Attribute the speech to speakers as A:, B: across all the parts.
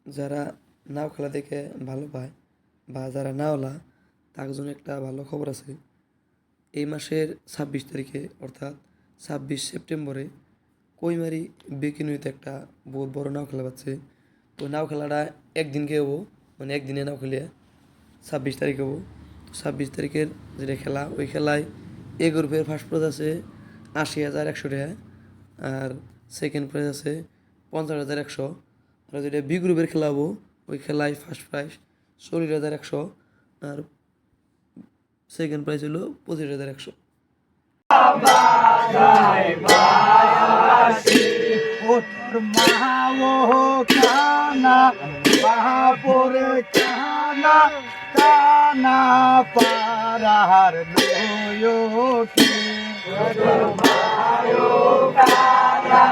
A: যারা নাও খেলা দেখে ভালো পায় বা যারা নাওলা তার জন্য একটা ভালো খবর আছে। এই মাসের 26 তারিখে অর্থাৎ 26 সেপ্টেম্বরে কইমারি বেকিনইতে একটা বহুত বড় নাও খেলা পাচ্ছে। তো নাও খেলাটা একদিনকে হবো, মানে একদিনে নাও খেলিয়া 26 তারিখ হবো। 26 তারিখের যেটা খেলা, ওই খেলায় এ গ্রুপের ফার্স্ট প্রাইজ আছে 80,100 টাকা, আর সেকেন্ড প্রাইজ আছে 50,100। আর যেটা বি গ্রুপের খেলা হবো, ওই খেলায় ফার্স্ট প্রাইজ 40,100 আর সেকেন্ড প্রাইজ হলো 25,100।
B: ওঠর মাও কানা বাহাপরে কানা কানা পারার লোয়কে ওঠর মাও কানা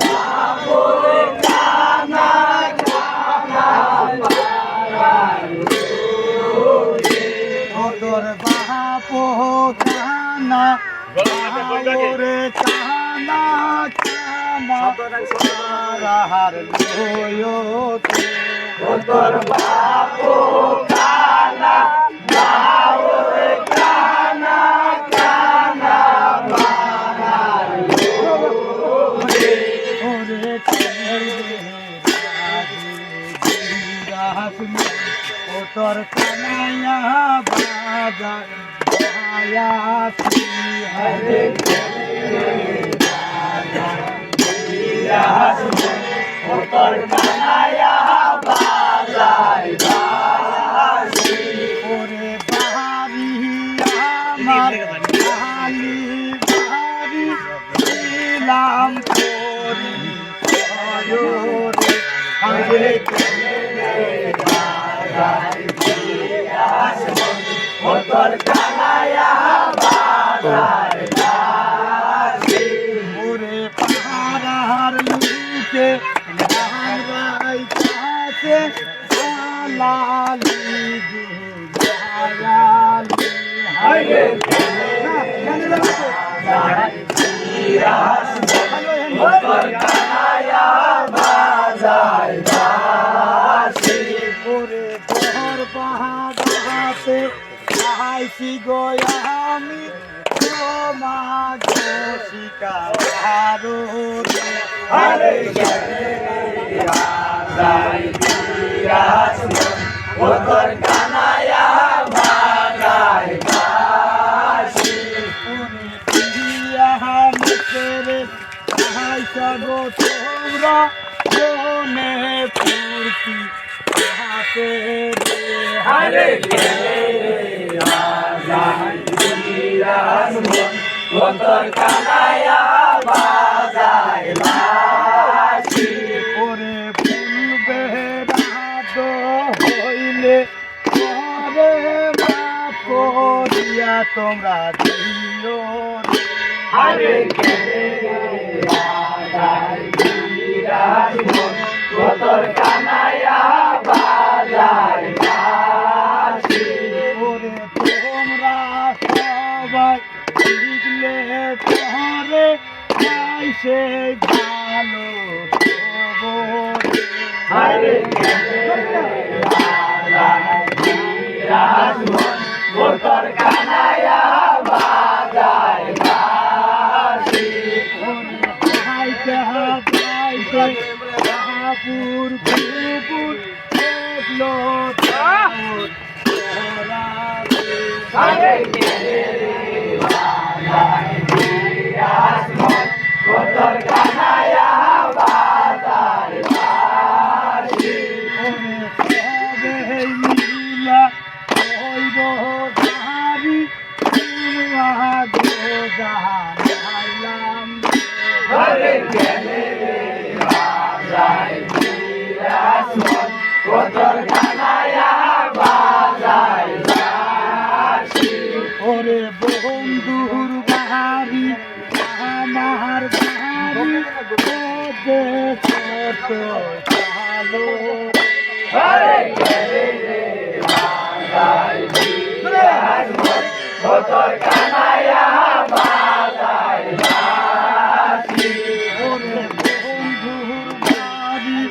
B: বাহাপরে কানা কানা পারার লোয়কে ওঠর বাহাপো কানা বাহাপরে কানা রাহার লোয়তে ওতর বাপো কানা বাওরে কানা কানা বাহার লোয়তে ওরে ওতর কানায়া বাজার আয়াসি হরে ওতর কানায়া বাজায় বাসি ওরে বাহারি আমার বাহালি বাহারি ছিলাম করি রে আরে ওতর কানায়া বাজায় বাসি ওরে পাহাড়ার লুকে রাই কাছে লালি গুয়ালি হায় ওতর কানায়া বাজায় বাসি ওরে বহর বাহাতে আইছি গয়া আমি তোমাকে শিকারো রে আরে রাজাই বিরাজ ওতর কানায়া বাজায় বাসি ওরে দিয়া মুখেরে আইসা গো তোমরা কোনে ফুর্তি হাতে রে আরে রাজাই বিরাজ ওতর কানায়া বাজায় বাসি ওরে ফুল বেড়াদ হইলে পরে বাপরিয়া তোমরা দিও রে আরে রাজাই বিরাজ ওতর কানায়া বাজায় বাসি ওরে তোমরা সবাই শিখলে তোরে আইসে ভালো হরে ওতর কানায়া বাজায় বাসি ওরে গাইতে বাহাপুর ফুপুর দেখলো ওতর কানায়া বাজায় বাসি ওরে সবে মিলা হইব ধারি গো জাহানাইলাম হরে গেলে বাজায় বিরাজ ওতর কানায়া বাজায় বাসি ওরে বন্ধুর বাহারি আমার বাহারি ভালো হরে গেলে বাজায় বিরাজ ওতর কানায়া বাজায় বাসি ওরে বন্ধুর বাড়ি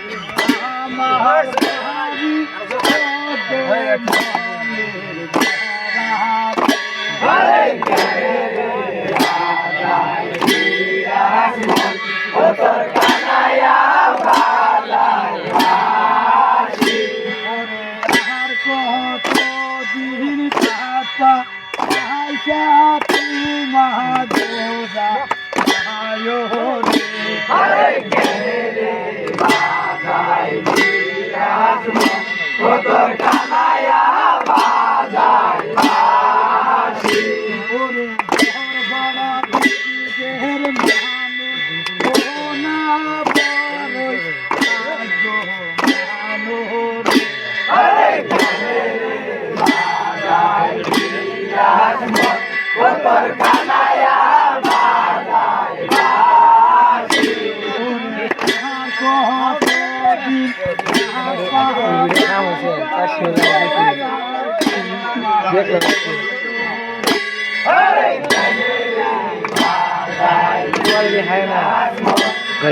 B: আমার আরে কেনে রে বাজাই বিরাজ মন ও তোর কানাইয়া বাজাই বাঁশি
C: আর কত দিন কাটা আইসা তোমাদোরা আয়ো রে
B: আরে কেনে রে বাজাই বিরাজ মন ও তোর কানাইয়া বাজাই বাঁশি
C: ওরে ঘর বাড়া দেহের মানুষ ও না বড়ই আগো মানুষ
B: আরে কেনে রে বাজাই বিরাজ মন ও তোর কানাইয়া বাজাই বাঁশি আরে কেনে রে বাজাই বিরাজ মন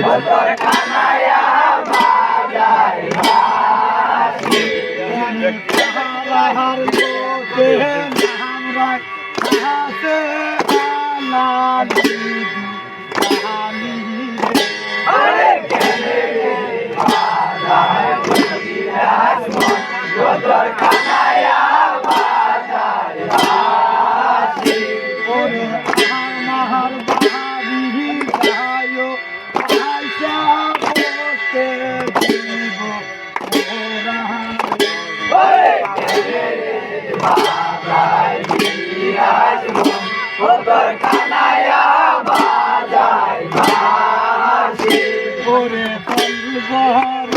B: ও তোর কানাইয়া বাজাই বাঁশি আরে কেনে রে বাজাই বিরাজ মন ও তোর কানাইয়া বাজাই বাঁশি আরে কেনে রে বাজাই বিরাজ মন ও তোর কানাইয়া বাজাই বাঁশি
C: ওরে কলবর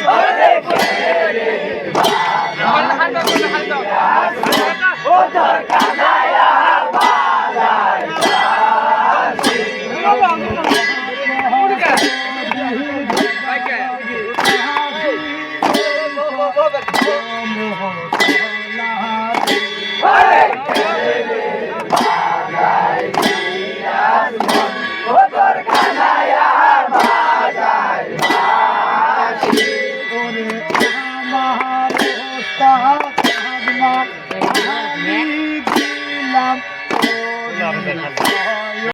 B: আরে কেনে রে বাজাই